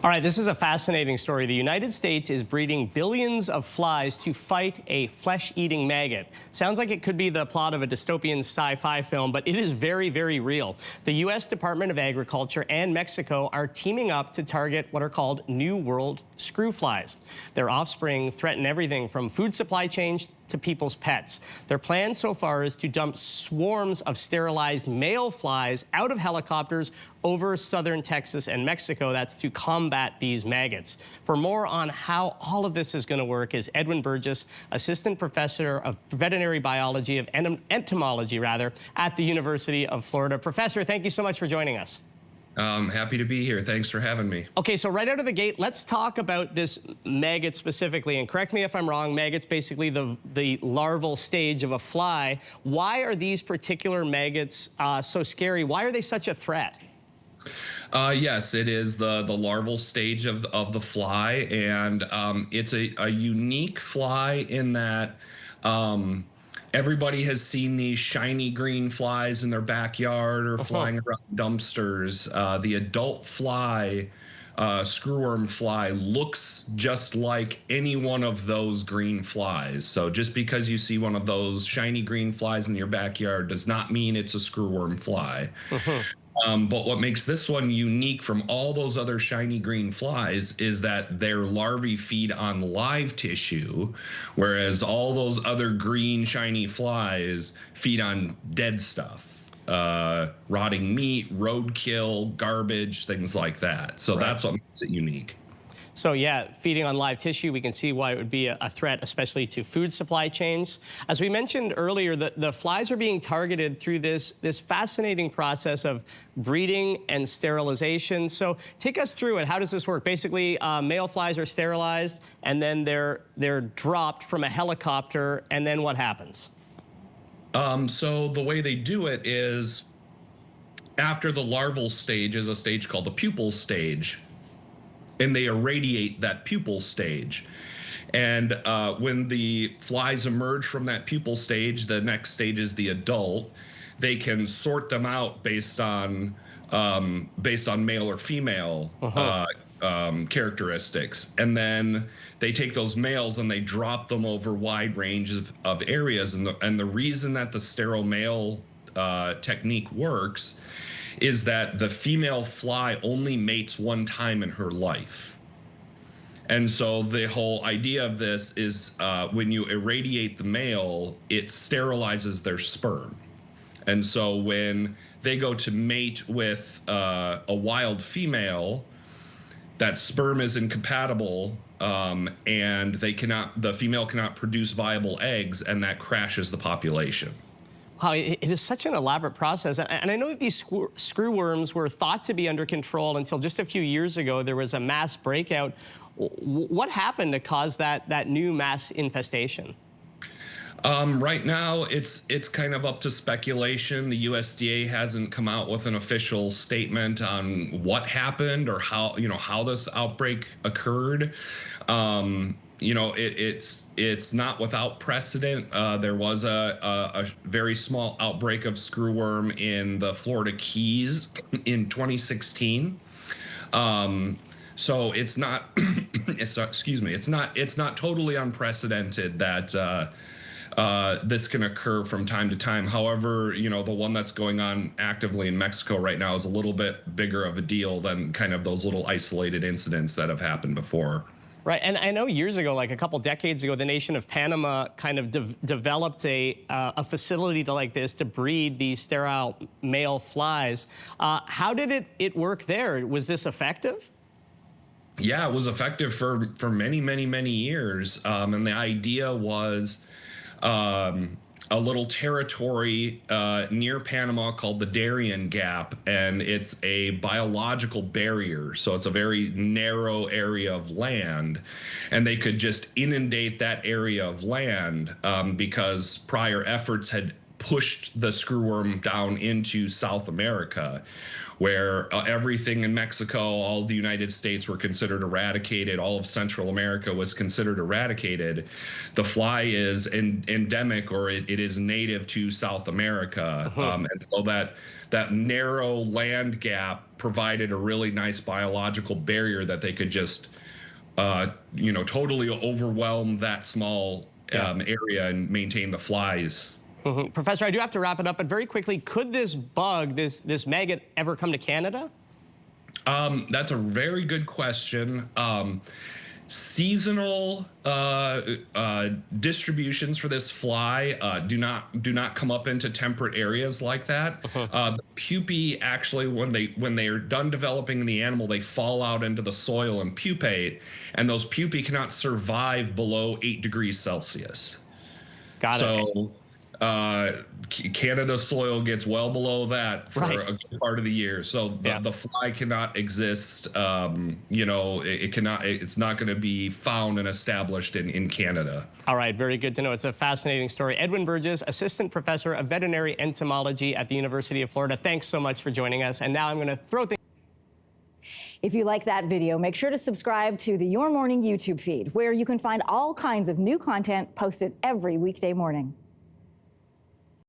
All right, this is a fascinating story. The United States is breeding billions of flies to fight a flesh-eating maggot. Sounds like it could be the plot of a dystopian sci-fi film, but it is very, very real. The U.S. Department of Agriculture and Mexico are teaming up to target what are called New World screw flies. Their offspring threaten everything from food supply chains to people's pets. Their plan so far is to dump swarms of sterilized male flies out of helicopters over southern Texas and Mexico. That's to combat these maggots. For more on how all of this is going to work is Edwin Burgess, Assistant Professor of Veterinary Biology, of Entomology rather, at the University of Florida. Professor, thank you so much for joining us. Happy to be here. Thanks for having me. Okay, so right out of the gate, let's talk about this maggot specifically. And correct me if I'm wrong, maggots basically the larval stage of a fly. Why are these particular maggots so scary? Why are they such a threat? Yes, it is the larval stage of the fly, and it's a unique fly in that everybody has seen these shiny green flies in their backyard or flying around dumpsters. The adult fly, screwworm fly, looks just like any one of those green flies. So just because you see one of those shiny green flies in your backyard does not mean it's a screwworm fly. But what makes this one unique from all those other shiny green flies is that their larvae feed on live tissue, whereas all those other green shiny flies feed on dead stuff, rotting meat, roadkill, garbage, things like that. So that's what makes it unique. So yeah, feeding on live tissue, we can see why it would be a threat, especially to food supply chains. As we mentioned earlier, the flies are being targeted through this fascinating process of breeding and sterilization. So take us through it. How does this work? Basically, male flies are sterilized, and then they're dropped from a helicopter, and then what happens? So the way they do it is after the larval stage is a stage called the pupal stage, and they irradiate that pupal stage. And when the flies emerge from that pupal stage, the next stage is the adult. They can sort them out based on male or female characteristics. And then they take those males and they drop them over wide ranges of areas. And the reason that the sterile male technique works is that the female fly only mates one time in her life. And so the whole idea of this is when you irradiate the male, it sterilizes their sperm. And so when they go to mate with a wild female, that sperm is incompatible, and the female cannot produce viable eggs, and that crashes the population. Wow, it is such an elaborate process. And I know that these screwworms were thought to be under control until just a few years ago. There was a mass breakout. What happened to cause that new mass infestation? Right now, it's kind of up to speculation. The USDA hasn't come out with an official statement on what happened or how this outbreak occurred. It's not without precedent. There was a very small outbreak of screwworm in the Florida Keys in 2016. So it's not, excuse me, it's not totally unprecedented that this can occur from time to time. However, the one that's going on actively in Mexico right now is a little bit bigger of a deal than kind of those little isolated incidents that have happened before. Right, and I know years ago, like a couple decades ago, the nation of Panama kind of developed a facility like this to breed these sterile male flies. How did it work there? Was this effective? Yeah, it was effective for many, many, many years. And the idea was a little territory near Panama called the Darien Gap, and it's a biological barrier. So it's a very narrow area of land, and they could just inundate that area of land because prior efforts had pushed the screwworm down into South America, where everything in Mexico, all the United States were considered eradicated, all of Central America was considered eradicated. The fly is endemic, or it is native to South America. And so that narrow land gap provided a really nice biological barrier that they could just totally overwhelm that small area and maintain the flies. Professor, I do have to wrap it up, but very quickly, could this bug, this maggot, ever come to Canada? That's a very good question. Seasonal distributions for this fly do not come up into temperate areas like that. The pupae actually, when they are done developing the animal, they fall out into the soil and pupate, and those pupae cannot survive below 8 degrees Celsius. Got it. So Canada soil gets well below that for a good part of the year. So the fly cannot exist. It's not going to be found and established in Canada. All right, very good to know. It's a fascinating story. Edwin Burgess, Assistant Professor of Veterinary Entomology at the University of Florida. Thanks so much for joining us. And now I'm going to throw things. If you like that video, make sure to subscribe to the Your Morning YouTube feed, where you can find all kinds of new content posted every weekday morning.